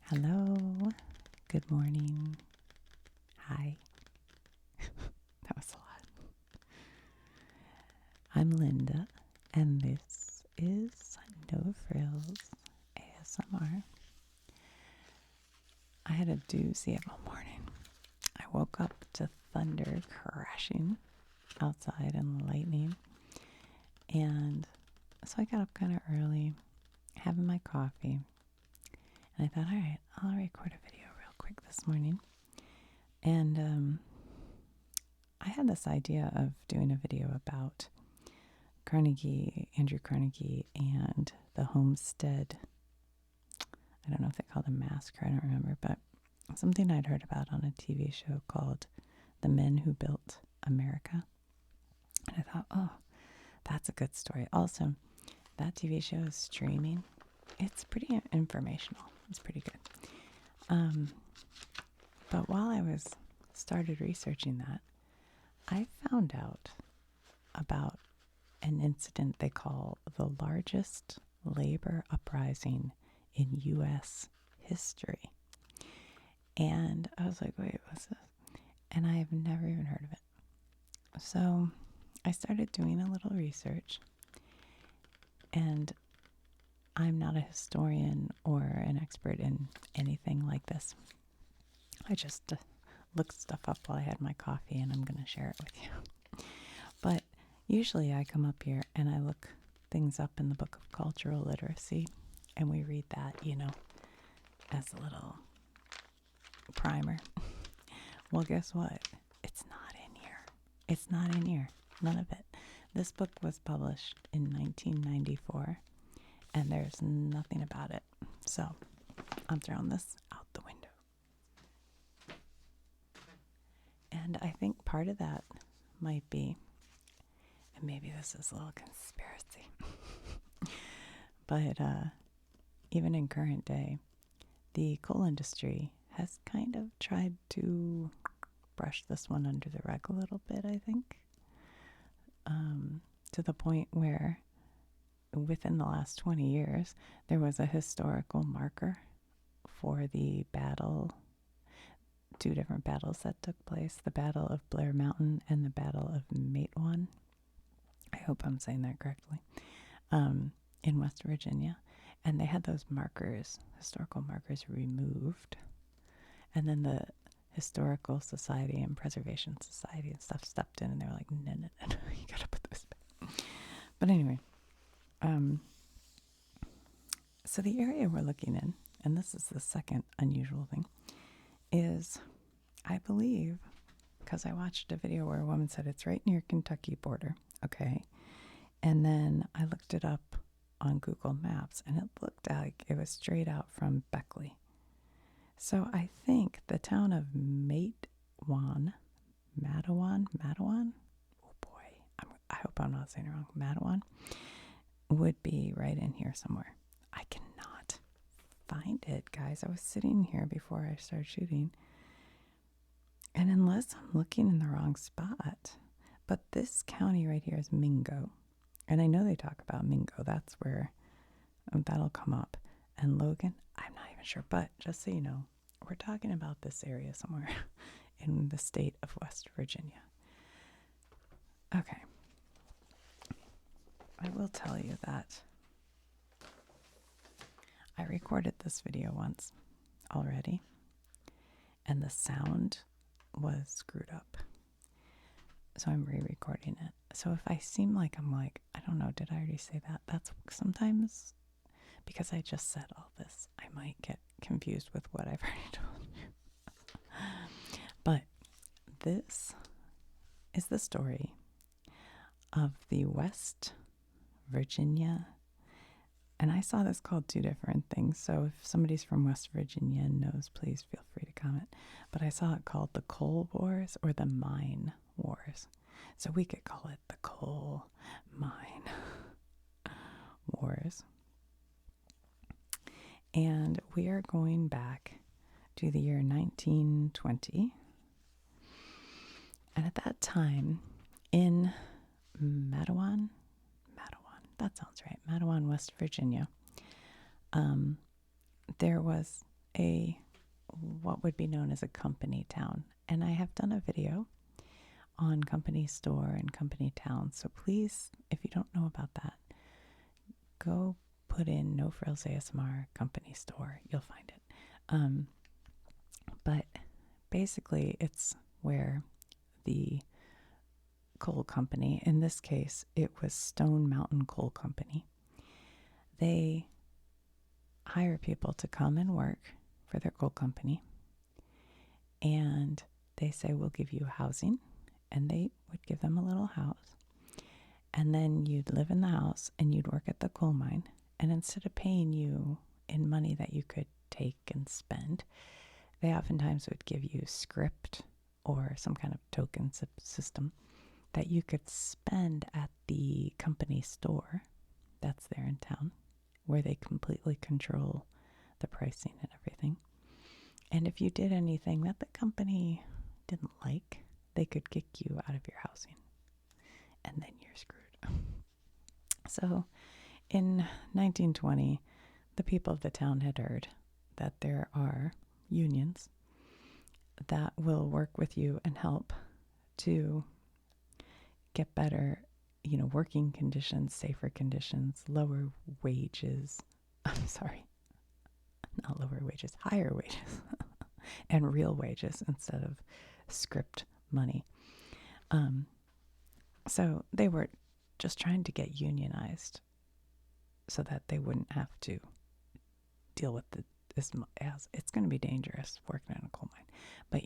Hello. Good morning. Hi. That was a lot. I'm Linda, and this is No Frills ASMR. I had a doozy of a morning. I woke up to thunder crashing outside and lightning, and so I got up kind of early, having my coffee, and I thought, all right, I'll record a video real quick this morning. And I had this idea of doing a video about Andrew Carnegie, and the Homestead. I don't know if they call them massacre, I don't remember, but something I'd heard about on a TV show called The Men Who Built America. And I thought, oh, that's a good story. Also, that TV show is streaming. It's pretty informational. It's pretty good. But while I started researching that, I found out about an incident they call the largest labor uprising in U.S. history. And I was like, wait, what's this? And I have never even heard of it. So I started doing a little research, and I'm not a historian or an expert in anything like this. I just looked stuff up while I had my coffee, and I'm going to share it with you. But usually I come up here and I look things up in the Book of Cultural Literacy, and we read that, as a little primer. Well, guess what? It's not in here. It's not in here. None of it. This book was published in 1994, and there's nothing about it. So I'm throwing this out the window. And I think part of that might be, and maybe this is a little conspiracy, but even in current day, the coal industry has kind of tried to brush this one under the rug a little bit, I think, to the point where within the last 20 years, there was a historical marker for the battle, two different battles that took place, the Battle of Blair Mountain and the Battle of Matewan. I hope I'm saying that correctly, in West Virginia. And they had those markers, historical markers, removed. And then the Historical Society and Preservation Society and stuff stepped in, and they were like, no, you gotta put this back. But anyway, so the area we're looking in, and this is the second unusual thing, is, I believe, because I watched a video where a woman said it's right near Kentucky border, okay? And then I looked it up on Google Maps, and it looked like it was straight out from Beckley. So I think the town of Matewan, oh boy, I hope I'm not saying it wrong, Matewan, would be right in here somewhere. I cannot find it, guys. I was sitting here before I started shooting, and unless I'm looking in the wrong spot, but this county right here is Mingo. And I know they talk about Mingo. That's where that'll come up. And Logan, I'm not even sure. But just so you know, we're talking about this area somewhere in the state of West Virginia. Okay. I will tell you that I recorded this video once already, and the sound was screwed up. So I'm re-recording it. So if I seem like I'm like, I don't know, did I already say that? That's sometimes because I just said all this, I might get confused with what I've already told you. But this is the story of the West Virginia, and I saw this called two different things. So if somebody's from West Virginia and knows, please feel free to comment. But I saw it called the Coal Wars or the Mine Wars. So we could call it the Coal Mine Wars. And we are going back to the year 1920. And at that time, in Matewan, that sounds right, Matewan, West Virginia, there was what would be known as a company town. And I have done a video on company store and company town. So please, if you don't know about that, go put in No Frills ASMR company store. You'll find it. But basically, it's where the coal company, in this case, it was Stone Mountain Coal Company, they hire people to come and work for their coal company. And they say, we'll give you housing. And they would give them a little house. And then you'd live in the house and you'd work at the coal mine. And instead of paying you in money that you could take and spend, they oftentimes would give you script or some kind of token system that you could spend at the company store that's there in town, where they completely control the pricing and everything. And if you did anything that the company didn't like, they could kick you out of your housing. And then you're screwed. So in 1920, the people of the town had heard that there are unions that will work with you and help to get better, working conditions, safer conditions, lower wages. I'm sorry, not lower wages, higher wages, and real wages instead of script money. So they were just trying to get unionized so that they wouldn't have to deal with this. It's going to be dangerous working in a coal mine, but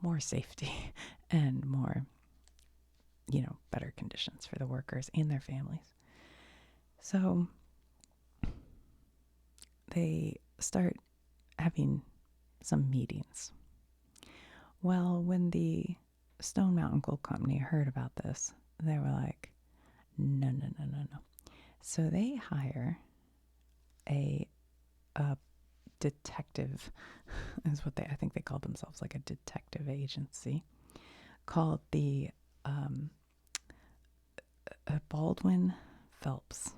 more safety and more, better conditions for the workers and their families. So they start having some meetings. Well, when the Stone Mountain Coal Company heard about this, they were like, no. So they hire a detective, is what I think they called themselves, like a detective agency, called the Baldwin Phelps.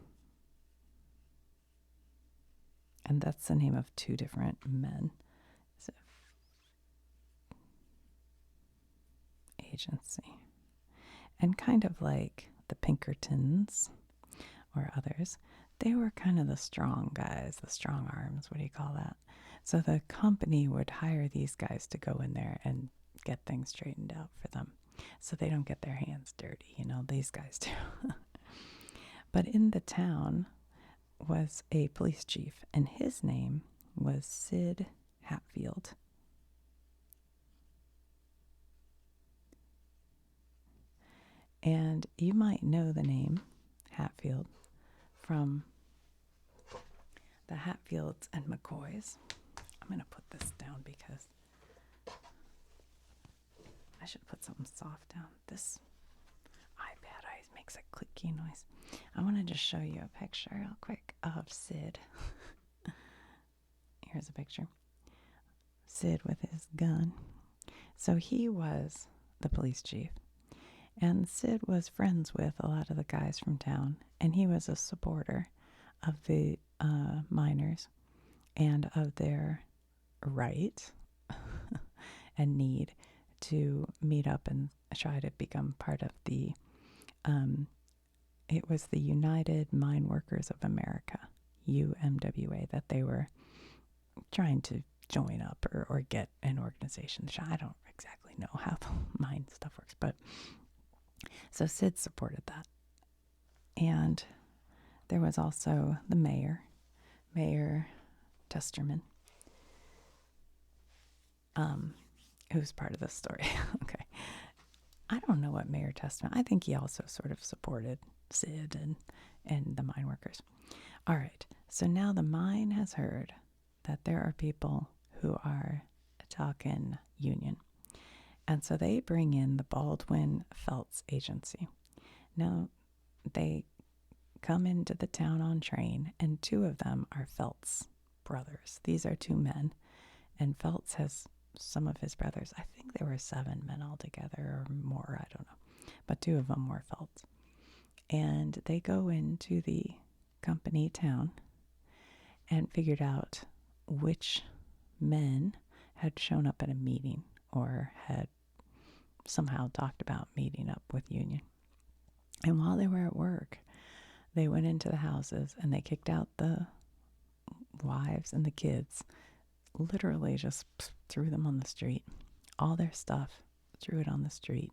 And that's the name of two different men. Agency. And kind of like the Pinkertons or others, they were kind of the strong guys, the strong arms, what do you call that? So the company would hire these guys to go in there and get things straightened out for them so they don't get their hands dirty, these guys do. But in the town was a police chief, and his name was Sid Hatfield. And you might know the name Hatfield from the Hatfields and McCoys. I'm going to put this down because I should put something soft down. This iPad makes a clicky noise. I want to just show you a picture real quick of Sid. Here's a picture. Sid with his gun. So he was the police chief. And Sid was friends with a lot of the guys from town, and he was a supporter of the miners and of their right and need to meet up and try to become part of the, it was the United Mine Workers of America, UMWA, that they were trying to join up or get an organization. I don't exactly know how the mine stuff works, but so Sid supported that. And there was also the mayor, Mayor Testerman, who's part of this story. Okay. I don't know what Mayor Testerman, I think he also sort of supported Sid and the mine workers. All right. So now the mine has heard that there are people who are talking union. And so they bring in the Baldwin Phelps Agency. Now, they come into the town on train, and two of them are Phelps brothers. These are two men, and Phelps has some of his brothers. I think there were 7 men altogether or more, I don't know. But 2 of them were Phelps. And they go into the company town and figured out which men had shown up at a meeting or had somehow talked about meeting up with Union. And while they were at work, they went into the houses and they kicked out the wives and the kids, literally just threw them on the street. All their stuff, threw it on the street.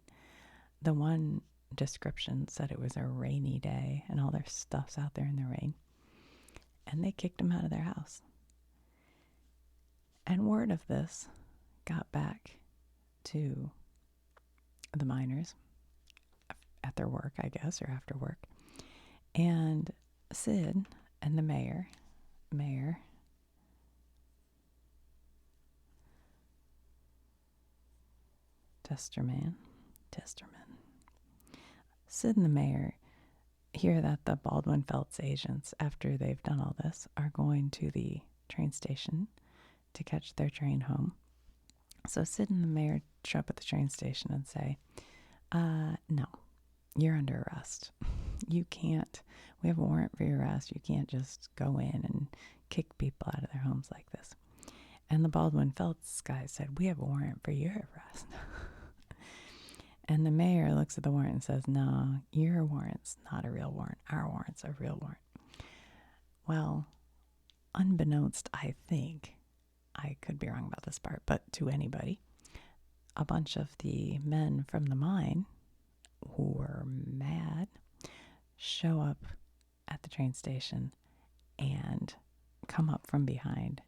The one description said it was a rainy day and all their stuff's out there in the rain. And they kicked them out of their house. And word of this got back to the miners at their work, I guess, or after work. And Sid and the mayor, Testerman, Sid and the mayor hear that the Baldwin Felts agents, after they've done all this, are going to the train station to catch their train home. So Sid and the mayor show up at the train station and say, no, you're under arrest. You can't, we have a warrant for your arrest. You can't just go in and kick people out of their homes like this. And the Baldwin Felts guy said, we have a warrant for your arrest. And the mayor looks at the warrant and says, no, your warrant's not a real warrant. Our warrant's a real warrant. Well, unbeknownst, I think, I could be wrong about this part, but to anybody, a bunch of the men from the mine who were mad show up at the train station and come up from behind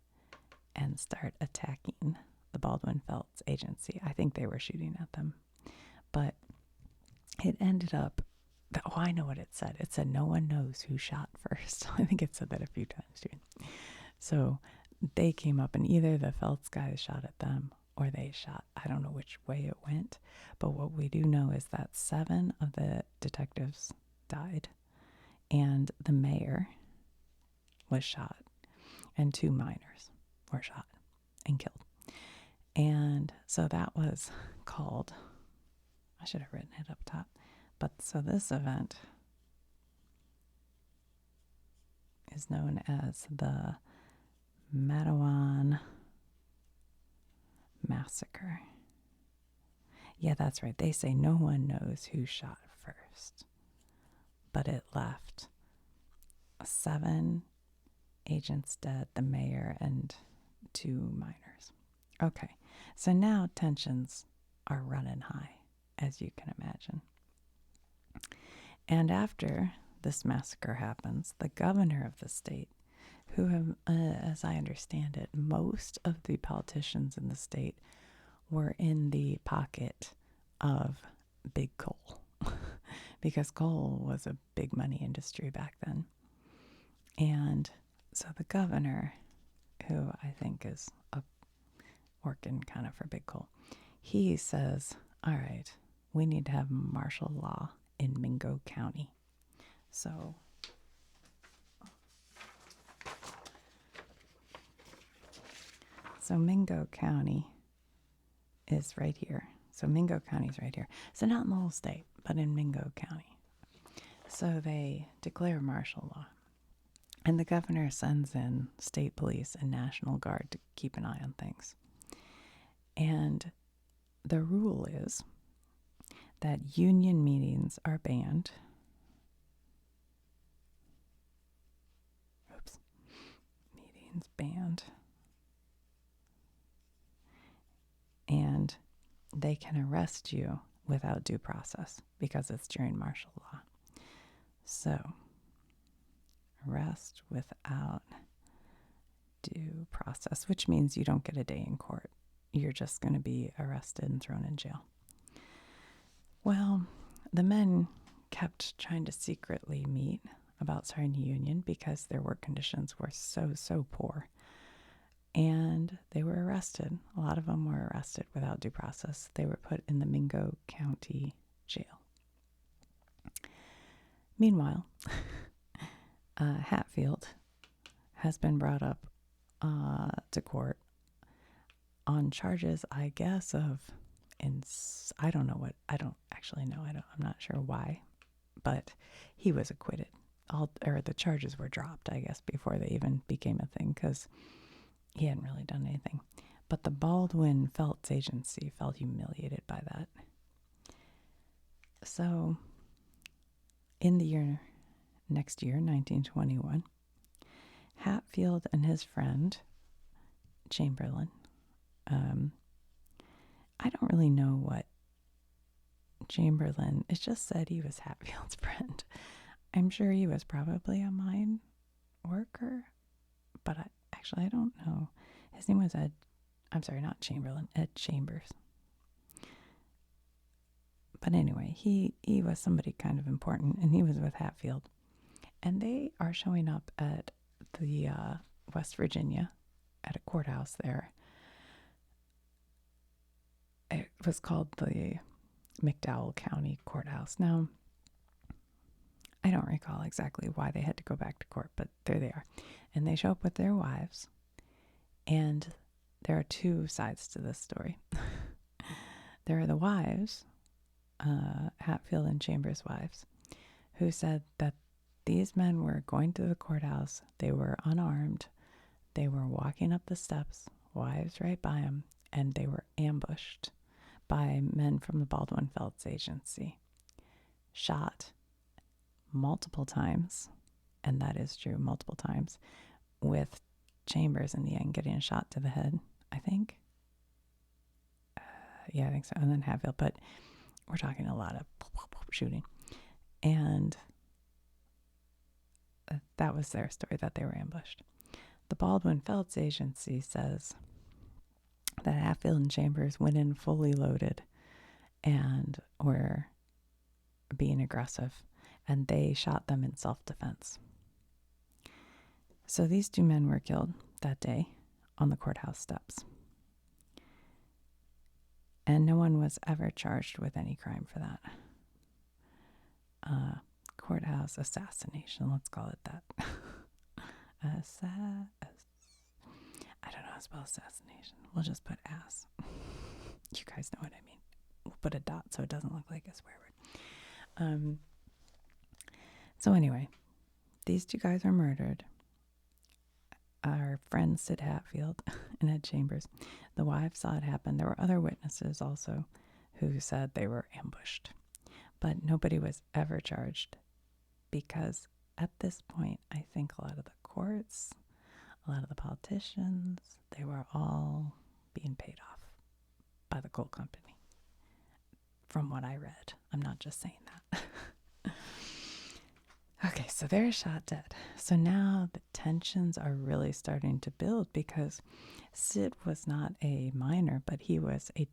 and start attacking the Baldwin Felts agency. I think they were shooting at them. But it ended up that, oh, I know what it said. It said no one knows who shot first. I think it said that a few times too. So they came up and either the Felts guys shot at them or they shot. I don't know which way it went. But what we do know is that 7 of the detectives died and the mayor was shot and 2 miners were shot and killed. And so that was called, I should have written it up top. But so this event is known as the Matewan Massacre. Yeah, that's right. They say no one knows who shot first. But it left 7 agents dead, the mayor, and 2 miners. Okay, so now tensions are running high, as you can imagine. And after this massacre happens, the governor of the state, who, as I understand it, most of the politicians in the state were in the pocket of big coal, because coal was a big money industry back then. And so the governor, who I think is working kind of for big coal, he says, all right, we need to have martial law in Mingo County. So Mingo County is right here. So Mingo County is right here. So not in the whole state, but in Mingo County. So they declare martial law. And the governor sends in state police and National Guard to keep an eye on things. And the rule is that union meetings are banned. Meetings banned. And they can arrest you without due process because it's during martial law. So, arrest without due process, which means you don't get a day in court. You're just going to be arrested and thrown in jail. Well, the men kept trying to secretly meet about starting a union because their work conditions were so poor. And they were arrested. A lot of them were arrested without due process. They were put in the Mingo County Jail. Meanwhile, Hatfield has been brought up to court on charges, I guess, of, I don't know what, I don't actually know. I'm not sure why, but he was acquitted. The charges were dropped, I guess, before they even became a thing, because he hadn't really done anything. But the Baldwin Felts Agency felt humiliated by that. So, in the next year, 1921, Hatfield and his friend, Chamberlain, I don't really know what Chamberlain, it just said he was Hatfield's friend. I'm sure he was probably a mine worker, but I don't know. His name was Ed, I'm sorry, not Chamberlain, Ed Chambers. But anyway, he was somebody kind of important, and he was with Hatfield. And they are showing up at the West Virginia, at a courthouse there. It was called the McDowell County Courthouse. Now, I don't recall exactly why they had to go back to court, but there they are. And they show up with their wives. And there are two sides to this story. There are the wives, Hatfield and Chambers' wives, who said that these men were going to the courthouse. They were unarmed. They were walking up the steps, wives right by them, and they were ambushed by men from the Baldwin Felts Agency, shot multiple times, and that is true, multiple times, with Chambers in the end getting a shot to the head, I think. Yeah, I think so. And then Hatfield, but we're talking a lot of shooting. And that was their story, that they were ambushed. The Baldwin Felts Agency says that Hatfield and Chambers went in fully loaded and were being aggressive, and they shot them in self-defense. So these two men were killed that day on the courthouse steps. And no one was ever charged with any crime for that. Courthouse assassination, let's call it that. I don't know how to spell assassination. We'll just put ass. You guys know what I mean. We'll put a dot so it doesn't look like a swear word. So anyway, these two guys are murdered. Our friend Sid Hatfield and Ed Chambers, the wives saw it happen. There were other witnesses also who said they were ambushed. But nobody was ever charged because at this point, I think a lot of the courts, a lot of the politicians, they were all being paid off by the coal company. From what I read. I'm not just saying that. Okay, so they're shot dead. So now the tensions are really starting to build because Sid was not a miner, but he was a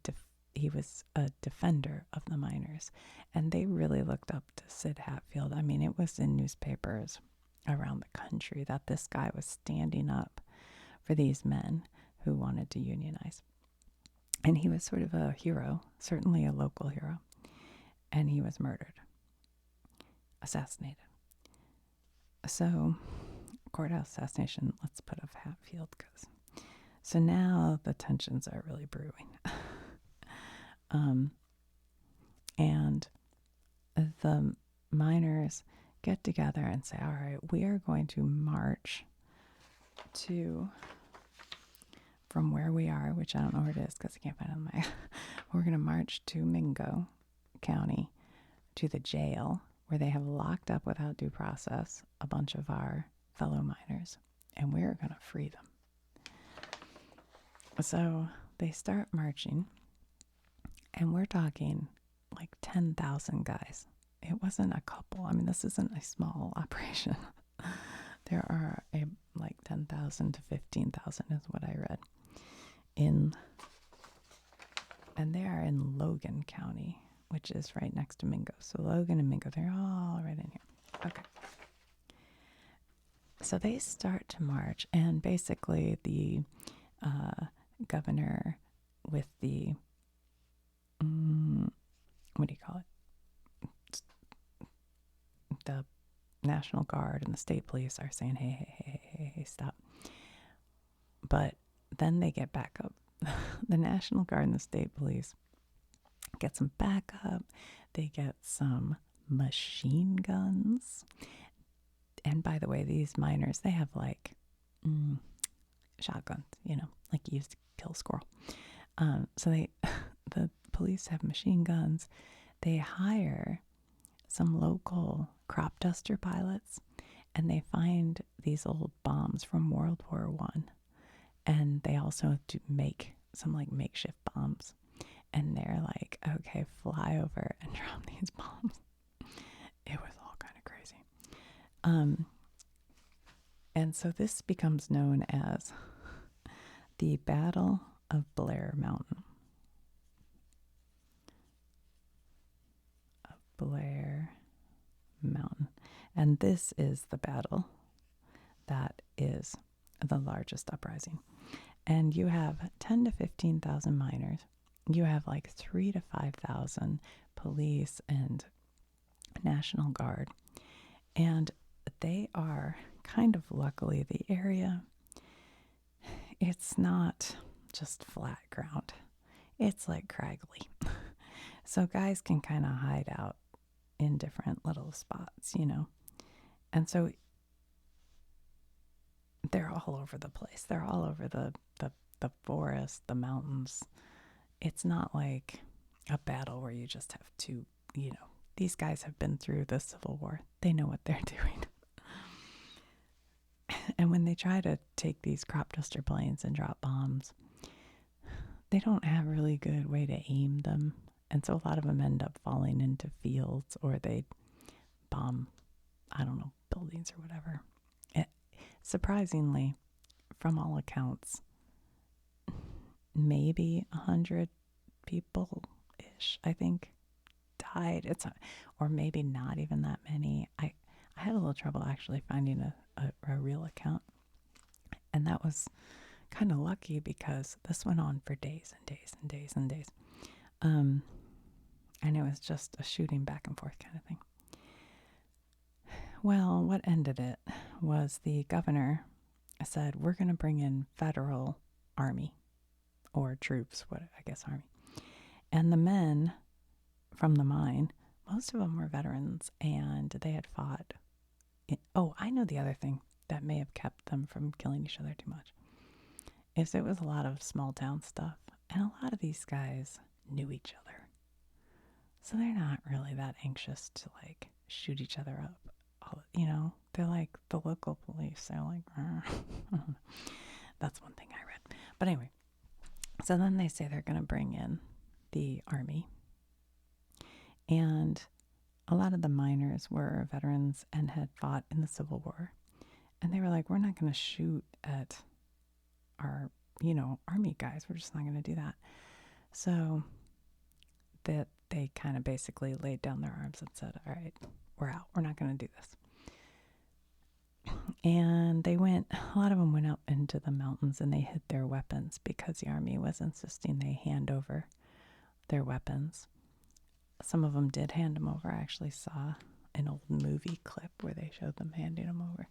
defender of the miners. And they really looked up to Sid Hatfield. I mean, it was in newspapers around the country that this guy was standing up for these men who wanted to unionize. And he was sort of a hero, certainly a local hero. And he was murdered, assassinated. So, courthouse assassination, let's put of Hatfield. So now the tensions are really brewing. And the miners get together and say, all right, we are going to march from where we are, which I don't know where it is because I can't find it on my, we're going to march to Mingo County to the jail where they have locked up without due process a bunch of our fellow miners, and we're going to free them. So they start marching, and we're talking like 10,000 guys. It wasn't a couple. I mean, this isn't a small operation. There are like 10,000 to 15,000 is what I read. And they are in Logan County, which is right next to Mingo. So Logan and Mingo, they're all right in here. Okay. So they start to march, and basically the governor with the, what do you call it? The National Guard and the state police are saying, hey, stop. But then they get back up. The National Guard and the state police get some backup. They get some machine guns. And by the way, these miners, they have like shotguns, like you used to kill a squirrel. So the police have machine guns. They hire some local crop duster pilots, and they find these old bombs from World War One, and they also do make some like makeshift bombs. And they're like, okay, fly over and drop these bombs. It was all kind of crazy. And so this becomes known as the Battle of Blair Mountain. Blair Mountain. And this is the battle that is the largest uprising. And you have 10 to 15,000 miners. You have like 3 to 5,000 police and National Guard. And they are kind of, luckily, the area, it's not just flat ground. It's like craggly. So guys can kind of hide out in different little spots, And so they're all over the place. They're all over the forest, the mountains. It's not like a battle where you just have to, these guys have been through the Civil War. They know what they're doing. And when they try to take these crop duster planes and drop bombs, they don't have a really good way to aim them. And so a lot of them end up falling into fields, or they bomb, I don't know, buildings or whatever. Surprisingly, from all accounts, maybe 100 people-ish, I think, died. Or maybe not even that many. I had a little trouble actually finding a real account. And that was kind of lucky because this went on for days and days and days and days. And it was just a shooting back and forth kind of thing. Well, what ended it was the governor said, we're going to bring in federal army or troops, army. And the men from the mine, most of them were veterans, and they had fought. I know the other thing that may have kept them from killing each other too much is it was a lot of small town stuff, and a lot of these guys knew each other. So they're not really that anxious to like shoot each other up. They're like the local police. They're like, that's one thing I read. But anyway, so then they say they're going to bring in the army. And a lot of the miners were veterans and had fought in the Civil War. And they were like, we're not going to shoot at our, army guys. We're just not going to do that. So that they kind of basically laid down their arms and said, all right, we're out. We're not going to do this. And a lot of them went up into the mountains and they hid their weapons because the army was insisting they hand over their weapons. Some of them did hand them over. I actually saw an old movie clip where they showed them handing them over.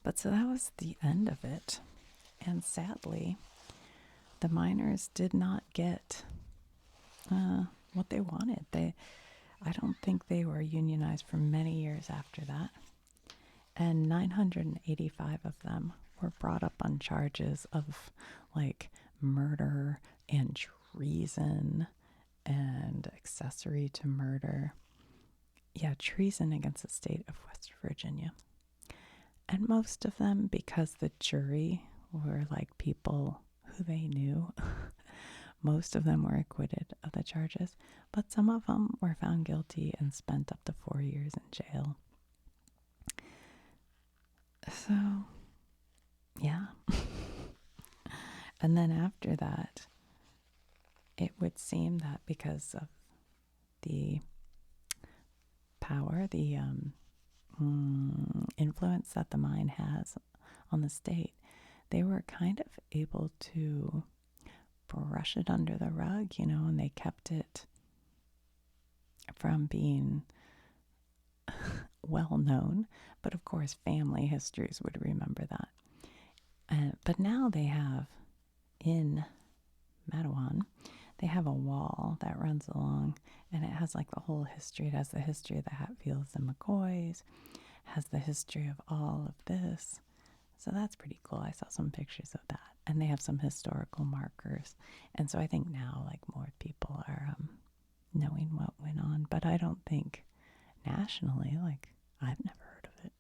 But so that was the end of it. And sadly, the miners did not get what they wanted. I don't think they were unionized for many years after that. And 985 of them were brought up on charges of like murder and treason and accessory to murder. Yeah, treason against the state of West Virginia. And most of them, because the jury were like people who they knew, most of them were acquitted of the charges, but some of them were found guilty and spent up to 4 years in jail. So, yeah. And then after that, it would seem that because of the power, the influence that the mine has on the state, they were kind of able to brush it under the rug, and they kept it from being well known. But of course, family histories would remember that. But now they have, in Matewan, they have a wall that runs along, and it has like the whole history. It has the history of the Hatfields and McCoys, has the history of all of this. So that's pretty cool. I saw some pictures of that. And they have some historical markers. And so I think now, like, more people are knowing what went on. But I don't think nationally, like, I've never heard of it.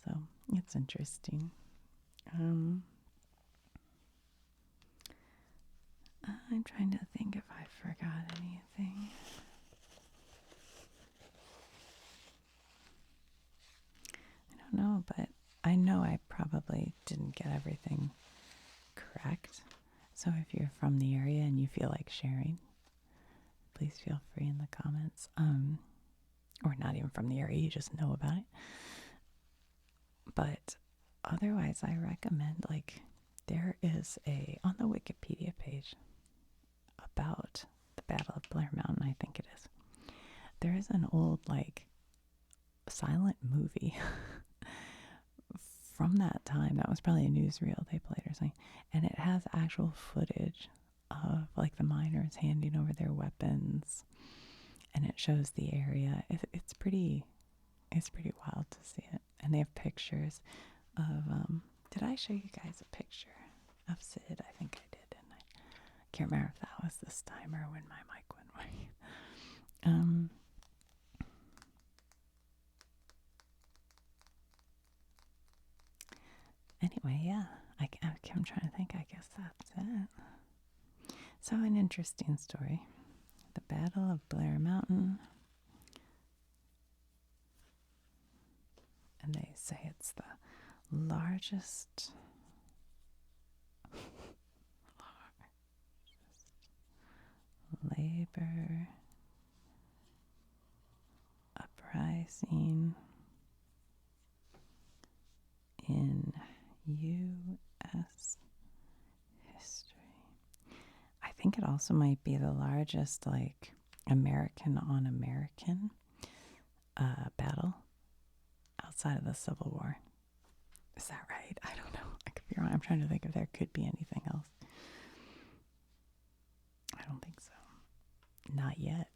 So it's interesting. I'm trying to think if I forgot anything. I don't know, but I know I probably didn't get everything correct. So if you're from the area and you feel like sharing, please feel free in the comments. Or not even from the area, you just know about it. But otherwise, I recommend, like, there is on the Wikipedia page about the Battle of Blair Mountain, I think it is. There is an old, like, silent movie from that time. That was probably a newsreel they played or something. And it has actual footage of, like, the miners handing over their weapons. And it shows the area. It's pretty wild to see it. And they have pictures of, did I show you guys a picture of Sid? I think I did, didn't I? Can't remember if that was this time or when my mic went away. Anyway, yeah, I'm trying to think. I guess that's it. So, an interesting story. The Battle of Blair Mountain. And they say it's the largest labor uprising in U.S. history. I think it also might be the largest, like, American on American battle outside of the Civil War. Is that right? I don't know. I could be wrong. I'm trying to think if there could be anything else. I don't think so. Not yet.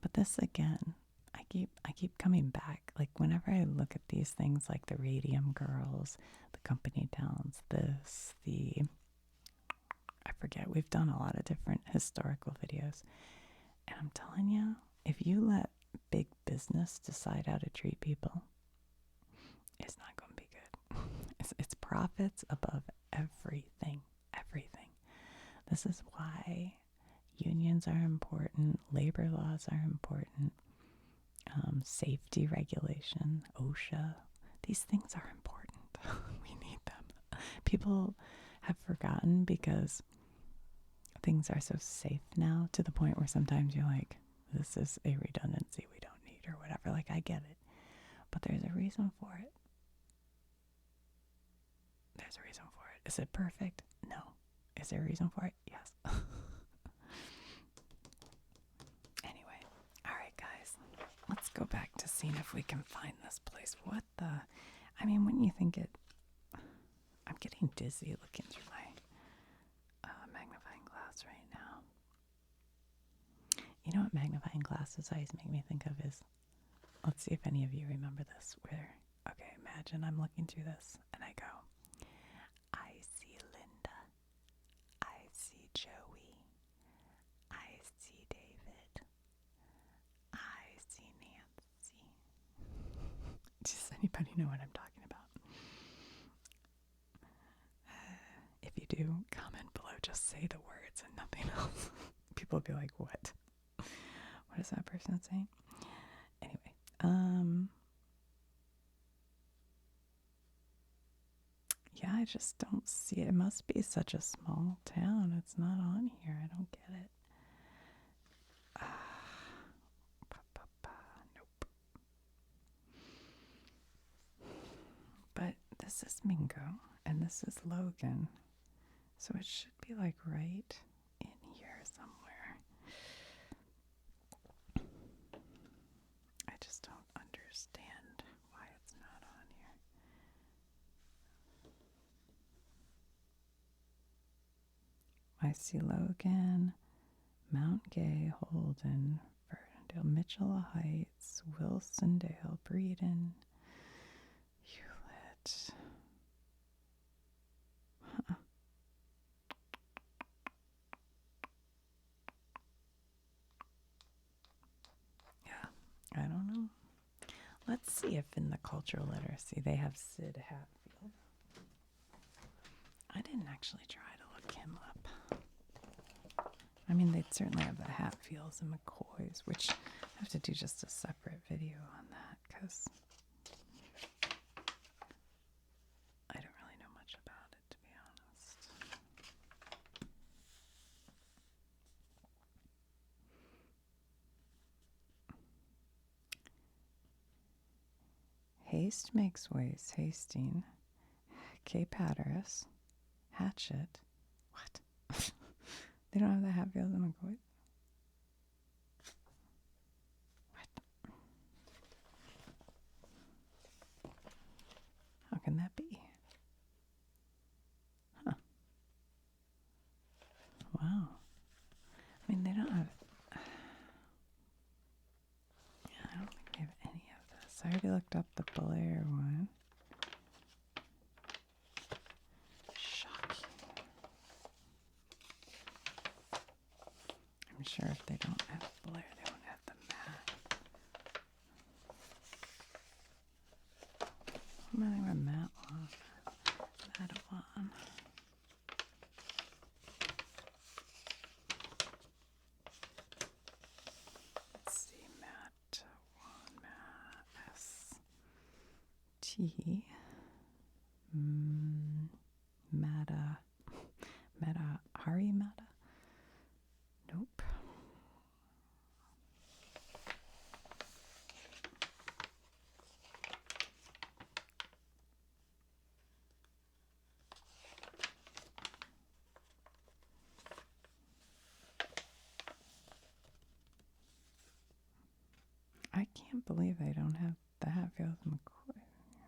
But this, again, I keep coming back. Like, whenever I look at these things, like the Radium Girls, the Company Towns, I forget, we've done a lot of different historical videos. And I'm telling you, if you let big business decide how to treat people, it's not going to be good. It's profits above everything. Everything. This is why unions are important, labor laws are important, safety regulation, OSHA. These things are important. We need them. People have forgotten because things are so safe now, to the point where sometimes you're like, this is a redundancy we don't need or whatever. Like, I get it. But there's a reason for it. There's a reason for it. Is it perfect? No. Is there a reason for it? Yes. Anyway. All right, guys. Let's go back to seeing if we can find this place. What the? I mean, wouldn't you think it? I'm getting dizzy looking through my magnifying glass right now. You know what magnifying glasses always make me think of is, let's see if any of you remember this, where, okay, imagine I'm looking through this and I go, I see Linda, I see Joey, I see David, I see Nancy. Does anybody know what I'm talking about? If you do, comment below, just say the words and nothing else. People will be like, what? What is that person saying? Anyway, yeah, I just don't see it. It must be such a small town. It's not on here. I don't get it. Nope. But this is Mingo, and this is Logan. So it should be, like, right in here somewhere. I just don't understand why it's not on here. I see Logan, Mount Gay, Holden, Ferndale, Mitchell Heights, Wilsondale, Breeden, Hewlett. Huh. Yeah, I don't know. Let's see if in the cultural literacy they have Sid Hatfield. I didn't actually try to look him up. I mean, they'd certainly have the Hatfields and McCoys, which I have to do just a separate video on that because I don't really know much about it, to be honest. Haste makes ways, hasting. Cape Hatteras. Hatchet. What? They don't have the Hatfields and McCoys? What? How can that be? Huh. Wow. I mean, they don't have... Yeah, I don't think they have any of this. I already looked up the Blair one. Shocking. I'm sure if they don't have Blair, they won't have the map. I'm running with Matewan. Matewan. Let's see, Matewan, S-T. Hari Mata? Nope. I can't believe they don't have the Hatfields and McCoy.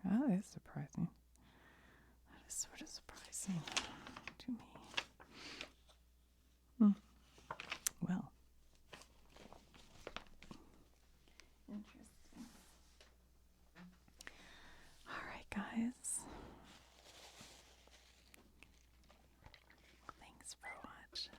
That is surprising. That is sort of surprising to me. Well. Interesting. All right, guys. Thanks for watching.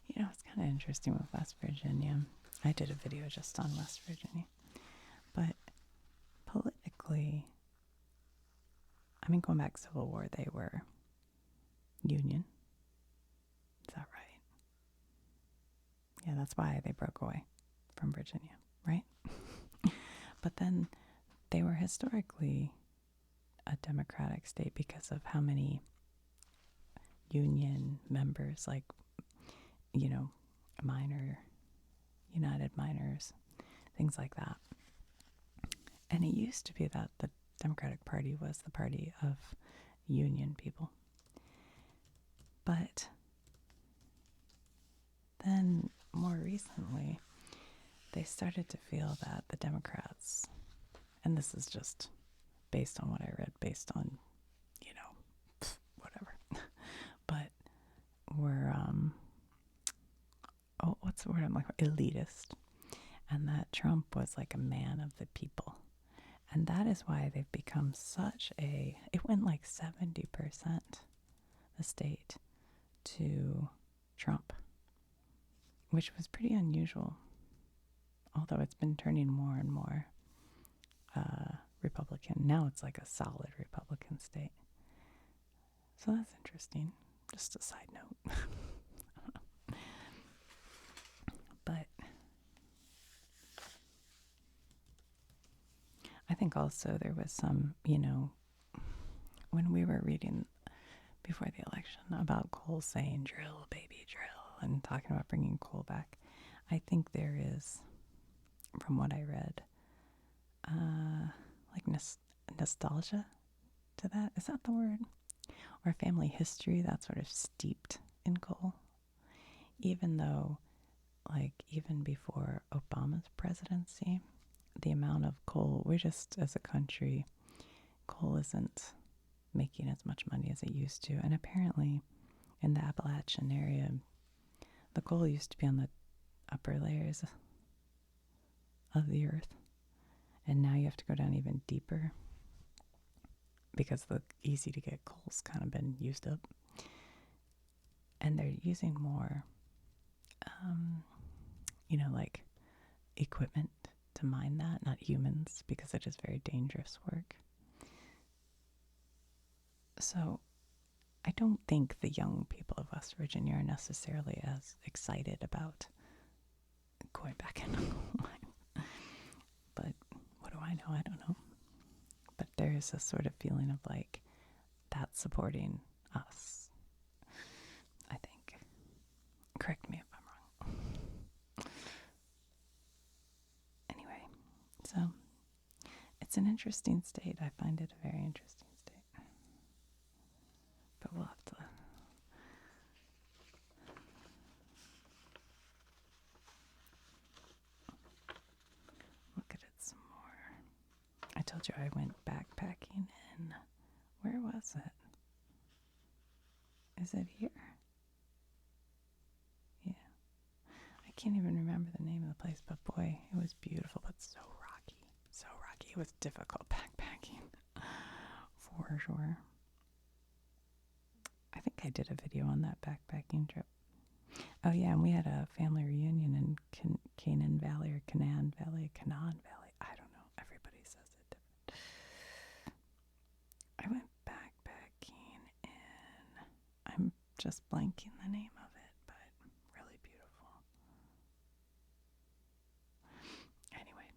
You know, it's kind of interesting with West Virginia. I did a video just on West Virginia. But politically, I mean, going back Civil War, they were Union. Is that right? Yeah, that's why they broke away from Virginia, right? But then they were historically a Democratic state because of how many Union members, like, you know, United Miners, things like that. And it used to be that the Democratic Party was the party of Union people. But then more recently, they started to feel that the Democrats, and this is just based on what I read, based on, you know, whatever, but were, what's the word I'm like, elitist, and that Trump was like a man of the people. And that is why they've become such a, it went like 70%, the state, to Trump, which was pretty unusual, although it's been turning more and more Republican. Now it's like a solid Republican state. So that's interesting. Just a side note. But I think also there was some, you know, when we were reading before the election about coal saying drill, baby, drill, and talking about bringing coal back, I think there is, from what I read, like nostalgia to that. Is that the word? our family history, that's sort of steeped in coal. Even though, like, even before Obama's presidency, the amount of coal, we're just, as a country, coal isn't making as much money as it used to. And apparently, in the Appalachian area, the coal used to be on the upper layers of the earth. And now you have to go down even deeper because the easy to get coal's kind of been used up. And they're using more, like equipment to mine that, not humans, because it is very dangerous work. So I don't think the young people of West Virginia are necessarily as excited about going back into coal mine. But what do I know? I don't know. But there is a sort of feeling of like, that's supporting us, I think. Correct me if I'm wrong. Anyway, so it's an interesting state. I find it a very interesting state. But we'll have to look at it some more. I told you I went backpacking in, where was it? Is it here? Yeah. I can't even remember the name of the place, but boy, it was beautiful, but so rocky. So rocky. It was difficult backpacking, for sure. I think I did a video on that backpacking trip. Oh yeah, and we had a family reunion in Canaan Valley or Canaan Valley. I don't know. Everybody says it different. I went backpacking in, I'm just blanking the name of it, but really beautiful. Anyway.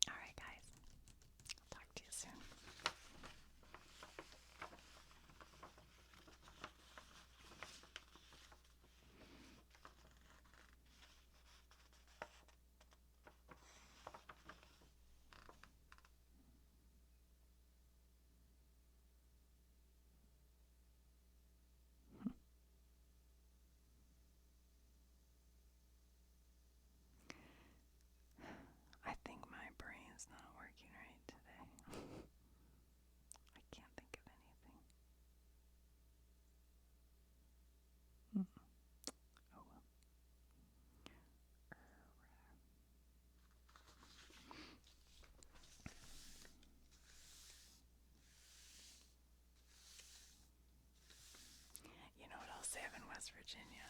All right, guys. I'll talk to you soon. I think my brain's not working right today. I can't think of anything. Oh well. You know what else they have in West Virginia?